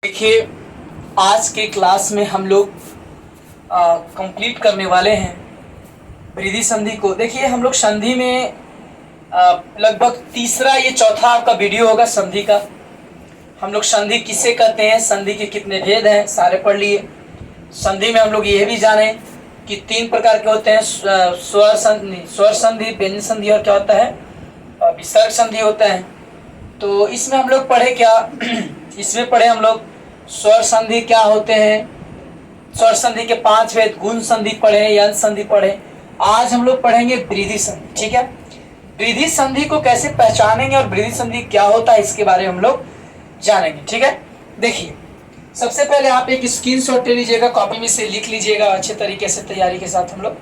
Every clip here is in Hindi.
देखिए, आज के क्लास में हम लोग कंप्लीट करने वाले हैं वृद्धि संधि को। देखिए, हम लोग संधि में लगभग तीसरा ये चौथा आपका वीडियो होगा संधि का। हम लोग संधि किसे कहते हैं, संधि के कितने भेद हैं, सारे पढ़ लिए। संधि में हम लोग ये भी जाने कि तीन प्रकार के होते हैं, स्वर संधि, व्यंजन संधि और क्या होता है, विसर्ग संधि होता है। तो इसमें हम लोग पढ़े क्या इसमें पढ़े हम लोग स्वर संधि क्या होते हैं, स्वर संधि के 5 भेद, गुण संधि पढ़े, यंत्र संधि पढ़े। आज हम लोग पढ़ेंगे वृद्धि संधि। ठीक है, वृद्धि संधि को कैसे पहचानेंगे और वृद्धि संधि क्या होता है इसके बारे में हम लोग जानेंगे। ठीक है, देखिए सबसे पहले आप एक स्क्रीनशॉट ले लीजिएगा, कॉपी में से लिख लीजिएगा अच्छे तरीके से, तैयारी के साथ हम लोग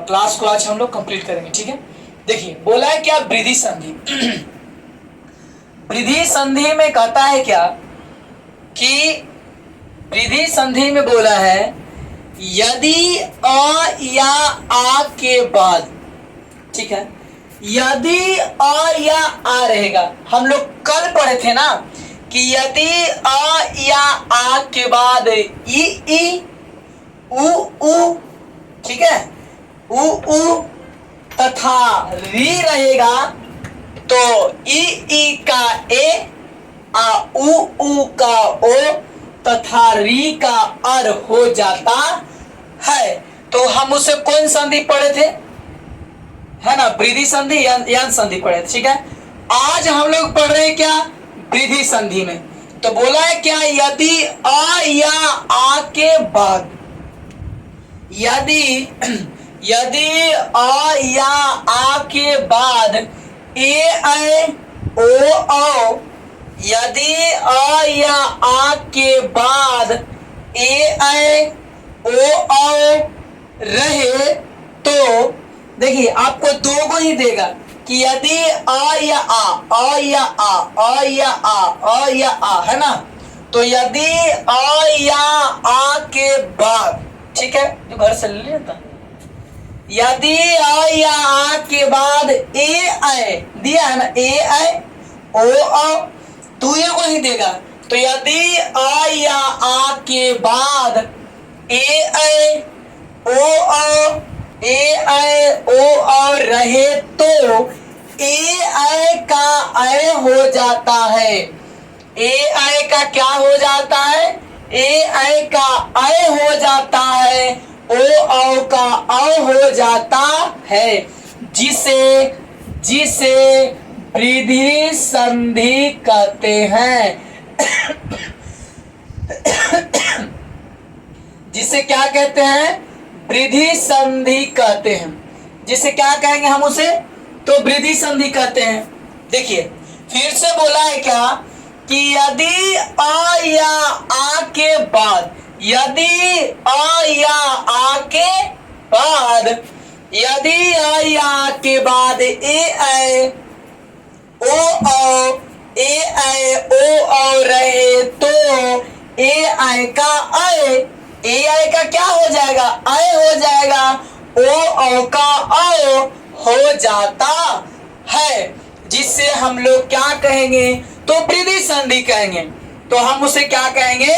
क्लास को आज हम लोग कंप्लीट करेंगे। ठीक है, देखिए बोला है क्या, वृद्धि संधि। वृद्धि संधि में कहता है क्या कि वृद्धि संधि में बोला है यदि अ या आ के बाद, ठीक है, यदि अ या आ रहेगा। हम लोग कल पढ़े थे ना कि यदि अ या आ के बाद ई उ, ठीक है, उ तथा री रहेगा तो ई का ए, आ उ का ओ तथा री का अर हो जाता है। तो हम उसे कौन संधि पढ़े थे, है ना, वृद्धि संधि, यंत्र संधि पढ़े थे। ठीक है, आज हम लोग पढ़ रहे हैं क्या, वृद्धि संधि में। तो बोला है क्या, यदि आ या आ के बाद, यदि आ या आ के बाद ए ऐ ओ औ, यदि आ या आ के बाद ए ऐ ओ औ रहे तो देखिए आपको दो को ही देगा कि यदि आ या आ या आ, है ना। तो यदि आ या आ के बाद, ठीक है, जो घर से ले लेता, यदि आ या आ के बाद ए ऐ दिया है ना, ए ऐ ओ औ, तू ये को ही देगा। तो यदि आ या आ के बाद ए ऐ ओ औ, ए ऐ ओ औ रहे तो ए ऐ का ऐ हो जाता है। ए ऐ का क्या हो जाता है, ए ऐ का ऐ हो जाता है, ओ औ का औ हो जाता है, जिसे वृद्धि संधि कहते हैं। जिसे क्या कहते हैं, वृद्धि संधि कहते हैं। जिसे क्या कहेंगे हम उसे, तो वृद्धि संधि कहते हैं। देखिए फिर से बोला है क्या कि यदि आ या आ के बाद, यदि आ या आ के बाद, यदि आ या आ के बाद ए ऐ ओ औ, ए ऐ ओ औ रहे तो ए ऐ का ऐ, ए ऐ का क्या हो जाएगा, ऐ हो जाएगा, ओ औ का औ हो जाता है, जिससे हम लोग क्या कहेंगे, तो वृद्धि संधि कहेंगे। तो हम उसे क्या कहेंगे,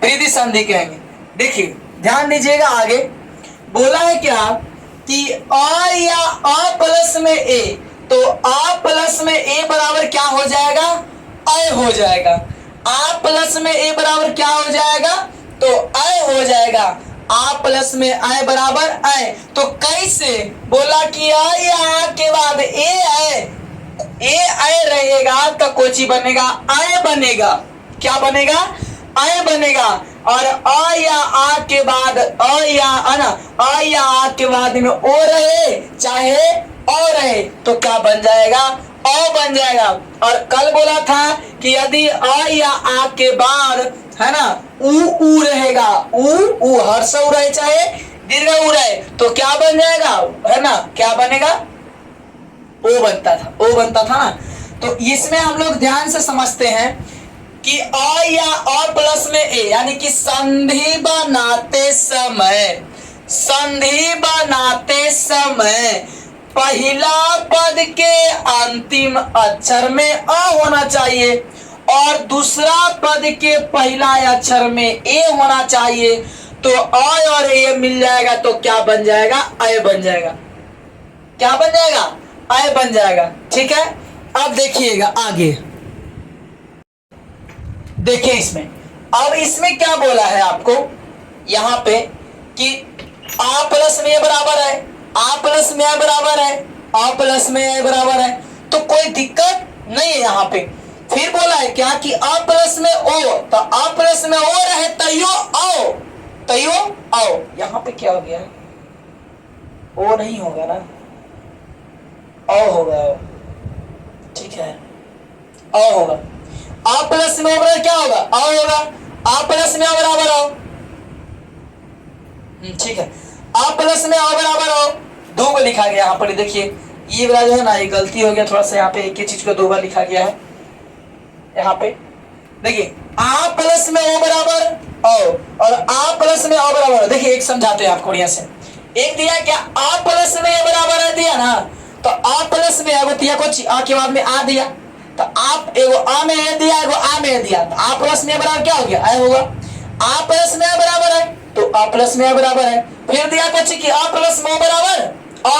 वृद्धि संधि कहेंगे। देखिए ध्यान दीजिएगा, आगे बोला है क्या कि आ या आ प्लस में ए, तो आ प्लस में ए बराबर क्या हो जाएगा, ऐ हो जाएगा। आ प्लस में ए बराबर क्या हो जाएगा, तो ऐ हो जाएगा। आ प्लस में ऐ बराबर ऐ। तो कैसे बोला कि आ या आ के बाद ए ऐ रहेगा तो कोची बनेगा, ऐ बनेगा। क्या बनेगा, ऐ बनेगा। और आ या आ के बाद, आ या आ के बाद में ओ रहे चाहे ओ रहे तो क्या बन जाएगा, ओ बन जाएगा। और कल बोला था कि यदि आ या आ के बाद, है ना, उ रहेगा, उ हर्ष उ रहे चाहे दीर्घ उ रहे तो क्या बन जाएगा, है ना, क्या बनेगा, ओ बनता था ना। तो इसमें हम लोग ध्यान से समझते हैं कि आ या आ प्लस में ए, यानी कि संधि बनाते समय पहला पद के अंतिम अक्षर में अ होना चाहिए और दूसरा पद के पहला अक्षर में ए होना चाहिए, तो अ और ए मिल जाएगा तो क्या बन जाएगा? अय बन जाएगा। क्या बन जाएगा? अय बन जाएगा। ठीक है, अब देखिएगा आगे, देखिए इसमें, अब इसमें क्या बोला है आपको यहां पे कि आ प्लस में ए बराबर है, आ प्लस में ए बराबर है, आ प्लस में ए बराबर है, तो कोई दिक्कत नहीं है यहाँ पे। फिर बोला है क्या कि आ प्लस में ओ, तो आ प्लस में ओ रहे तैयो आओ, तैयो आओ। यहाँ पे क्या हो गया? ओ नहीं होगा ना, ओ होगा। ठीक है, ओ होगा। आ प्लस में ओ क्या होगा? आ होगा। आ प्लस में ओ बराबर आओ। ठीक है, आ प्लस में ओ बराबर आओ। दो को लिखा गया यहाँ पर, देखिए ये वाला जो है ना, ये गलती हो गया थोड़ा सा, यहाँ पे एक ही चीज को दो बार लिखा गया है। यहाँ पे देखिए आ प्लस में ओ बराबर ओ और आ प्लस में ओ बराबर। देखिए एक समझाते हैं आपको बढ़िया से। एक दिया क्या? आ प्लस में ए बराबर है दिया ना, तो आ प्लस में एगो दिया कुछ आ के बाद में आ दिया, तो आप एगो आ में ए दिया, एगो आ में ए दिया, तो आ प्लस में ए बराबर क्या हो गया? आ होगा। आ प्लस में ए बराबर है तो आ प्लस में ए बराबर है। फिर दिया कुछ कि आ प्लस में ओ बराबर ओ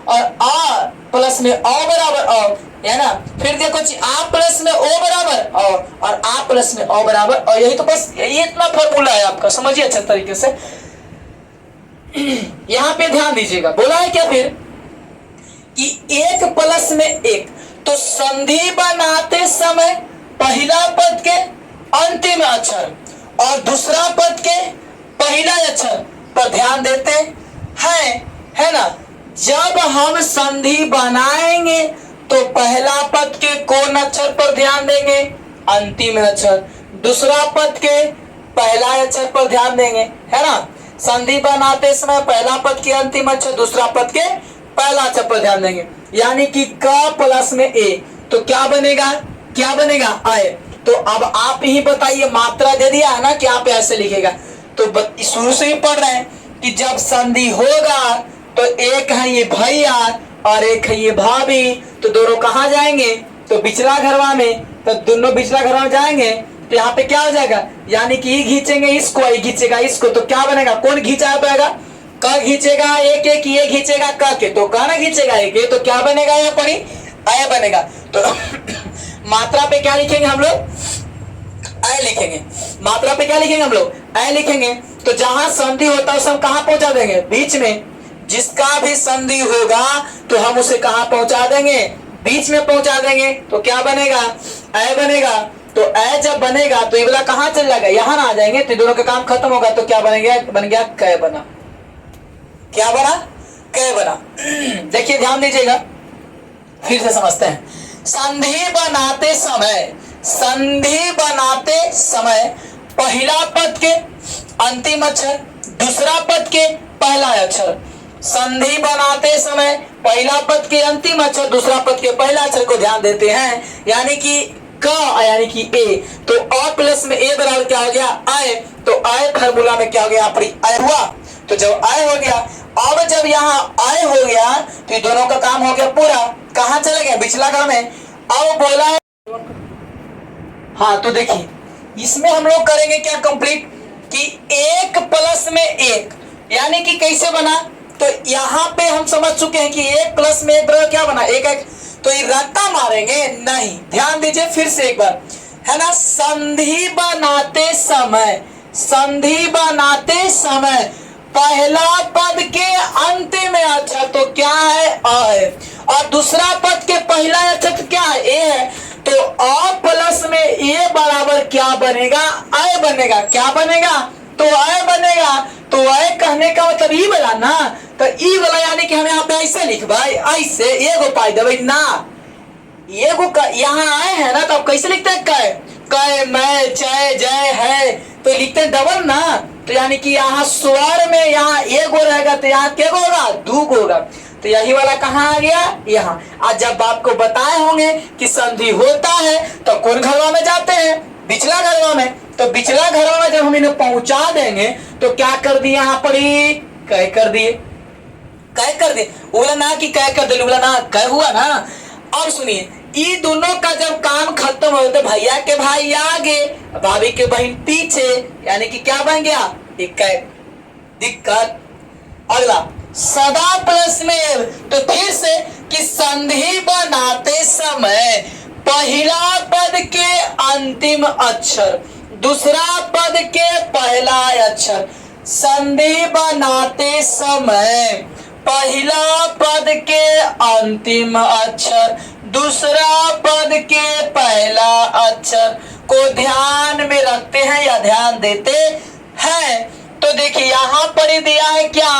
और आ प्लस में ओ बराबर ओ, है ना। फिर देखो आ प्लस में ओ बराबर और आ प्लस में ओ बराबर और, यही तो बस ये इतना फॉर्मूला है आपका, समझिए अच्छे तरीके से। यहाँ पे ध्यान दीजिएगा, बोला है क्या फिर कि एक प्लस में एक, तो संधि बनाते समय पहला पद के अंतिम अक्षर और दूसरा पद के पहला अक्षर पर ध्यान देते हैं, है ना। जब हम संधि बनाएंगे तो पहला पद के कौन अक्षर पर ध्यान देंगे? अंतिम अक्षर। दूसरा पद के पहला अक्षर पर ध्यान देंगे, है ना। संधि बनाते समय पहला पद के अंतिम अक्षर, दूसरा पद के पहला अक्षर पर ध्यान देंगे। यानी कि क प्लस में ए, तो क्या बनेगा? क्या बनेगा? आए। तो अब आप ही बताइए, मात्रा दे दिया है ना कि आप ऐसे लिखेगा, तो शुरू से ही पढ़ रहे हैं कि जब संधि होगा तो एक है ये भैया और एक है ये भाभी, तो दोनों कहाँ जाएंगे? तो बिचला घरवा में, तो दोनों बिचला घरवा में जाएंगे, तो यहाँ पे क्या हो जाएगा? यानी कि ये खींचेंगे इसको, ये खींचेगा इसको, तो क्या बनेगा? कौन खींचा पाएगा? क खींचेगा एक एक, ये खींचेगा क के, तो क ना खींचेगा एक, तो क्या बनेगा? यहाँ पर अय बनेगा। तो मात्रा पे क्या लिखेंगे हम लोग? अय लिखेंगे। मात्रा पे क्या लिखेंगे हम लोग? अय लिखेंगे। तो जहां संधि होता है उसे हम कहां पहुंचा देंगे? बीच में। जिसका भी संधि होगा तो हम उसे कहां पहुंचा देंगे? बीच में पहुंचा देंगे। तो क्या बनेगा? अय बनेगा। तो अय जब बनेगा तो ये वाला कहां चल जाएगा? यहां ना आ जाएंगे, तो दोनों का काम खत्म होगा। तो क्या बनेगा? बन गया क बना। क्या बना? क बना। देखिए ध्यान दीजिएगा, फिर से समझते हैं। संधि बनाते समय, संधि बनाते समय पहला पद के अंतिम अक्षर, दूसरा पद के पहला अक्षर। संधि बनाते समय पहला पद के अंतिम अक्षर, दूसरा पद के पहला अक्षर को ध्यान देते हैं। यानी कि क यानी कि ए, तो अ प्लस में ए बराबर क्या हो गया? आय। तो आय फार्मूला में क्या हो गया? आय हुआ। तो जब आय हो गया, अब जब यहाँ आय हो गया तो दोनों का काम हो गया पूरा। कहाँ चले गए? बिचला घर में। अब बोला है, हाँ तो देखिए इसमें हम लोग करेंगे क्या कंप्लीट कि एक प्लस में एक, यानी कि कैसे बना? तो यहाँ पे हम समझ चुके हैं कि एक प्लस में एक बराबर क्या बना? एक एक। तो ये रट्टा मारेंगे नहीं, ध्यान दीजिए फिर से एक बार, है ना। संधि बनाते समय, संधि बनाते समय पहला पद के अंतिम अक्षर तो क्या है? अ है, और दूसरा पद के पहला अक्षर तो क्या है? ए है। तो अ प्लस में ए बराबर क्या बनेगा? अय बनेगा। क्या बनेगा? तो अय बनेगा। तो अय कहने का मतलब ई वाला ना, तो ई वाला यानी कि हम यहाँ पे ऐसे लिख भाई, ऐसे एगो पाई देवे ना, एगो का यहाँ आए है ना, तो आप कैसे लिखते हैं? कै कै मैं जय जय है, तो लिखते हैं डबल ना। तो यानी कि यहाँ स्वर में यहाँ एगो रहेगा, तो यहाँ क्या होगा? दो को होगा। तो यही वाला कहाँ आ गया? यहाँ। आज जब आपको बताए होंगे कि संधि होता है तो कौन घरवा में जाते हैं? बिचला घरवा में। तो बिचला घरवा में जब हम इन्हें पहुंचा देंगे तो क्या कर दिए? यहाँ पर ही कै कर दिए, कै कर दिए। बोला ना कि कै कर दिए, बोला ना कै हुआ ना। अब सुनिए, ये दोनों का जब काम खत्म हो तो भैया के भाई आगे, भाभी के बहन पीछे, यानी कि क्या बन गया? इक्कत। दिक्कत। अगला सदा प्लस में, तो फिर से कि संधि बनाते समय पहला पद के अंतिम अक्षर, दूसरा पद के पहला अक्षर। संधि बनाते समय पहला पद के अंतिम अक्षर, दूसरा पद के पहला अक्षर को ध्यान में रखते हैं या ध्यान देते हैं। तो देखिए यहां पर ही दिया है क्या?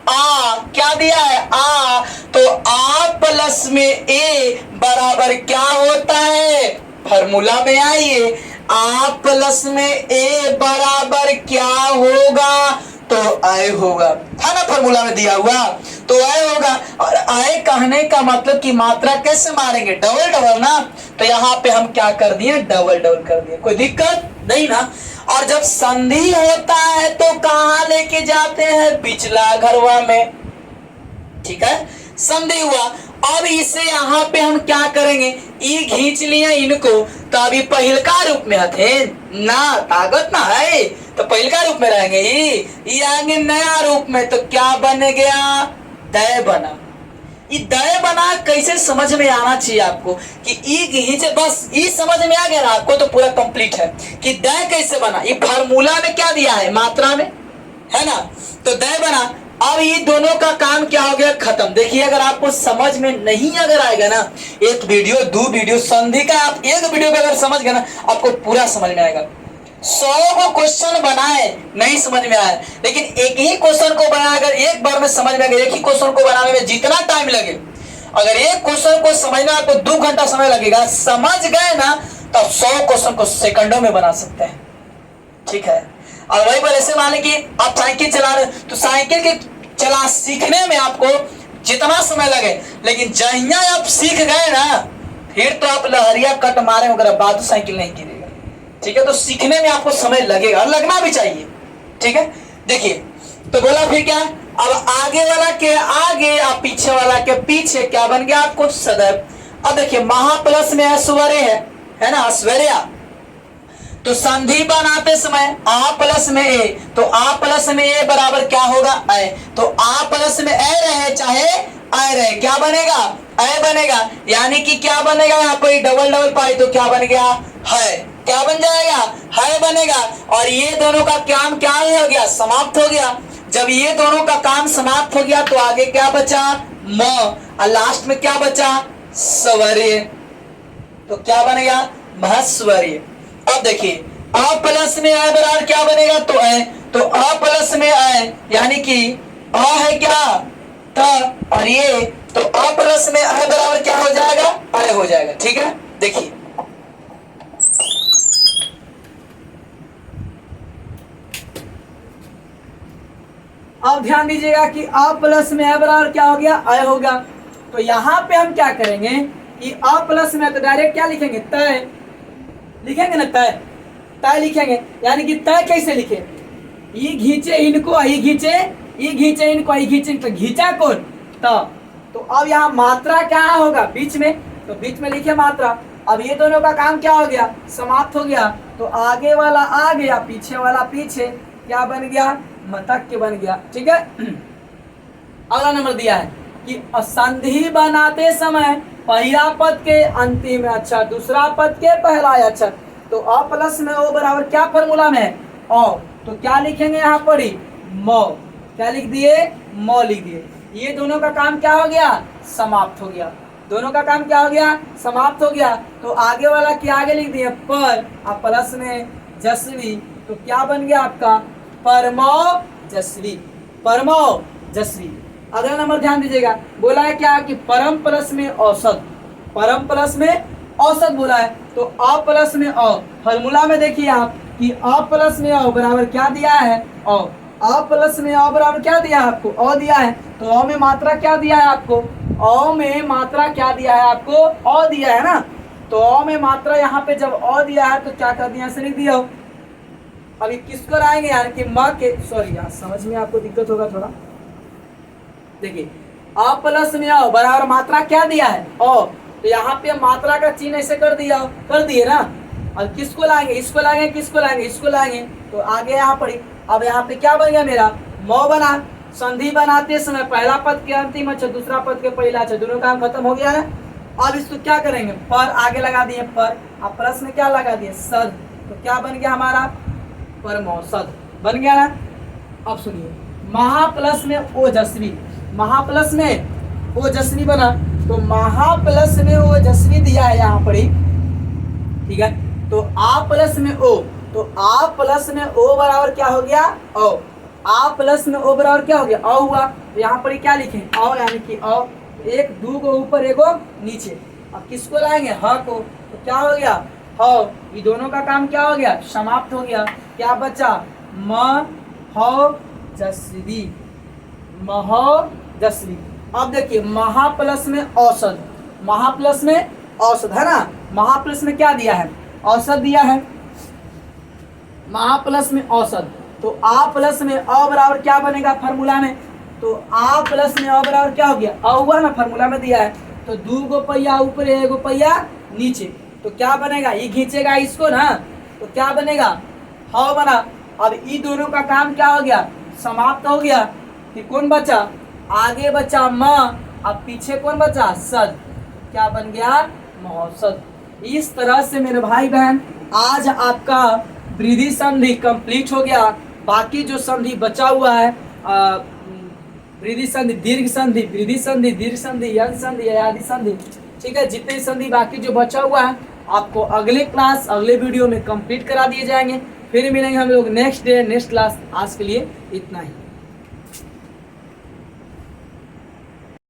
आ। क्या दिया है? आ। तो आ प्लस में ए बराबर क्या होता है? फॉर्मूला में आइए, आ प्लस में ए बराबर क्या होगा? तो आय होगा, था ना फॉर्मूला में दिया हुआ, तो आय होगा। और आय कहने का मतलब कि मात्रा कैसे मारेंगे? डबल डबल ना। तो यहाँ पे हम क्या कर दिए? डबल डबल कर दिए। कोई दिक्कत नहीं ना। और जब संधि होता है तो कहाँ लेके जाते हैं? पिछला घरवा में। ठीक है, संधि हुआ। अब इसे यहाँ पे हम क्या करेंगे? ई खींच लिए इनको, तो अभी पहिलका रूप में थे ना, ताकत ना है तो पहिलका रूप में रहेंगे। ये आएंगे नया रूप में, तो क्या बन गया? दय बना। ये दय बना कैसे समझ में आना चाहिए आपको कि ई खींचे, बस ई समझ में आ गया ना आपको, तो पूरा कंप्लीट है कि दय कैसे बना। ये फार्मूला में क्या दिया है? मात्रा में, है ना। तो दय बना। अब ये दोनों का काम क्या हो गया? खत्म। देखिए अगर आपको समझ में नहीं अगर आएगा ना, एक वीडियो दो वीडियो संधि का आप एक वीडियो पे अगर समझ गए ना, आपको पूरा समझ में आएगा। 100 को क्वेश्चन बनाए नहीं समझ में आया, लेकिन एक ही क्वेश्चन को बना अगर एक बार में समझ में आ गया, एक ही क्वेश्चन को बनाने में जितना टाइम लगे, अगर एक क्वेश्चन को समझना आपको 2 घंटा समय लगेगा, समझ गए ना तो 100 क्वेश्चन को सेकंडों में बना सकते हैं। ठीक है। और वही पर ऐसे माने कि आप साइकिल चला रहे, तो साइकिल के चला सीखने में आपको जितना समय लगे, लेकिन जहिया आप सीख गए ना, फिर तो आप लहरिया कट मारे मगर बाद साइकिल नहीं गिरेगा। ठीक है, तो सीखने में आपको समय लगेगा, लगना भी चाहिए। ठीक है, देखिए तो बोला फिर क्या? अब आगे वाला के आगे और पीछे वाला के पीछे क्या बन गया आपको? सदैव। अब देखिए महा प्लस में ऐश्वर्य है ना, ऐश्वर्या। तो संधि बनाते समय आ प्लस में ए, तो आ प्लस में ए बराबर क्या होगा? ए। तो आ प्लस में ए रहे चाहे आए रहे, क्या बनेगा? ए बनेगा। यानी कि क्या बनेगा? यहाँ पर डबल डबल पाई तो क्या बन गया? है। क्या बन जाएगा? है बनेगा। और ये दोनों का काम क्या हो गया? समाप्त हो गया। जब ये दोनों का काम समाप्त हो गया तो आगे क्या बचा? म। और लास्ट में क्या बचा? स्वर्य। तो क्या बनेगा? महस्वर्य। अब देखिए अ प्लस में आए बराबर क्या बनेगा? तो ए। तो अ प्लस में आए यानी कि अ है क्या? त। और ये तो अ प्लस में आए बराबर क्या हो जाएगा? अय हो जाएगा। ठीक है, देखिए अब ध्यान दीजिएगा कि अ प्लस में अ बराबर क्या हो गया? अय होगा। तो यहाँ पे हम क्या करेंगे कि अ प्लस में तो डायरेक्ट क्या लिखेंगे? तय लिखेंगे ना, तय तय लिखेंगे। यानी कि तय कैसे लिखे? ये घींचे इनको, ये घींचे, ये घींचे इनको, ये घींचे, तो घींचा कौन? तो अब यहाँ मात्रा क्या होगा? बीच में, तो बीच में लिखे मात्रा। अब ये दोनों का काम क्या हो गया? समाप्त हो गया। तो आगे वाला आगे या पीछे वाला पीछे, क्या बन गया? मतक के बन गया। ठीक है। अगला नंबर दिया है कि संधि बनाते समय पहला पद के अंतिम अक्षर, दूसरा पद के पहला अक्षर। तो अ प्लस में ओ बराबर क्या फॉर्मूला में है? ओ। तो क्या लिखेंगे यहाँ पर ही? म। क्या लिख दिए? म लिख दिए। ये दोनों का काम क्या हो गया? समाप्त हो गया। दोनों का काम क्या हो गया? समाप्त हो गया। तो आगे वाला क्या आगे लिख दिए? पर। अब प्लस में जस्वी, तो क्या बन गया आपका? परमौजस्वी। परमौजस्वी। अगला नंबर ध्यान दीजिएगा, बोला है क्या कि परम प्लस में औसत, परम प्लस में औसत बोला है। तो अ प्लस में अ, फॉर्मूला में देखिए आप कि अ प्लस में अ बराबर क्या दिया है? अ। अ प्लस में अ बराबर क्या दिया है आपको? अ दिया है। तो अ में मात्रा क्या दिया है आपको? अ में मात्रा क्या दिया है आपको? अ दिया है ना। तो अ में मात्रा यहाँ पे जब अ दिया है तो क्या कर दिया? लिख दिया। अभी किसको लाएंगे यार कि माँ के, सॉरी यार समझ में आपको दिक्कत होगा थोड़ा। देखिए अ प्लस में अ बराबर मात्रा क्या दिया है? अ। तो यहाँ पे मात्रा का चिन्ह ऐसे कर दिए ना। और किसको लाएंगे, इसको लाएंगे, किसको लाएंगे, इसको लाएंगे। तो आगे यहाँ पर अब यहाँ पे क्या बन गया मेरा, म बना। संधि बनाते समय पहला पद के अंतिम अच्छा, दूसरा पद के पहला अच्छा, दोनों काम खत्म हो गया ना। अब इसको क्या करेंगे, पर आगे लगा दिए पर, अब प्लस में क्या लगा दिए, सद। तो क्या बन गया हमारा, परमौसद बन गया ना। अब सुनिए, महाप्लस में ओजस्वी, महाप्लस में ओजस्वी बना। तो महाप्लस में ओजस्वी दिया है यहाँ पर ही, ठीक है। तो आ प्लस में ओ, तो आ प्लस में ओ बराबर क्या हो गया, ओ। आ प्लस में ओ बराबर क्या हो गया, अ हुआ। तो यहाँ पर क्या लिखे, अ, यानी कि अ, एक दो को ऊपर एगो नीचे। अब किसको लाएंगे, ह को। तो क्या हो गया, ह। ये दोनों का काम क्या हो गया, समाप्त हो गया। क्या बचा, म ह जस्वी, महजस्वी। अब देखिए महा प्लस में औसत, महा प्लस में औसत है ना। महा प्लस में क्या दिया है, औसत दिया है, महा प्लस में औसत। तो आ प्लस में अ बराबर क्या बनेगा फार्मूला में, तो आ प्लस में अ बराबर क्या हो गया, अ हुआ ना, फार्मूला में दिया है। तो दो गो पहिया ऊपर एगो पहिया नीचे, तो क्या बनेगा, ये खींचेगा इसको ना, तो क्या बनेगा, ह बना। अब ये दोनों का काम क्या हो गया, समाप्त हो गया। फिर कौन बचा, आगे बचा म, अब पीछे कौन बचा, सद। क्या बन गया, महोत्सव। इस तरह से मेरे भाई बहन आज आपका वृद्धि संधि कंप्लीट हो गया। बाकी जो संधि बचा हुआ है, वृद्धि संधि, दीर्घ संधि, वृद्धि संधि, दीर्घ संधि, यंग संधि, आदि संधि, ठीक है, जितने संधि बाकी जो बचा हुआ है आपको अगले क्लास, अगले वीडियो में कंप्लीट करा दिए जाएंगे। फिर मिलेंगे हम लोग नेक्स्ट डे, नेक्स्ट क्लास। आज के लिए इतना ही।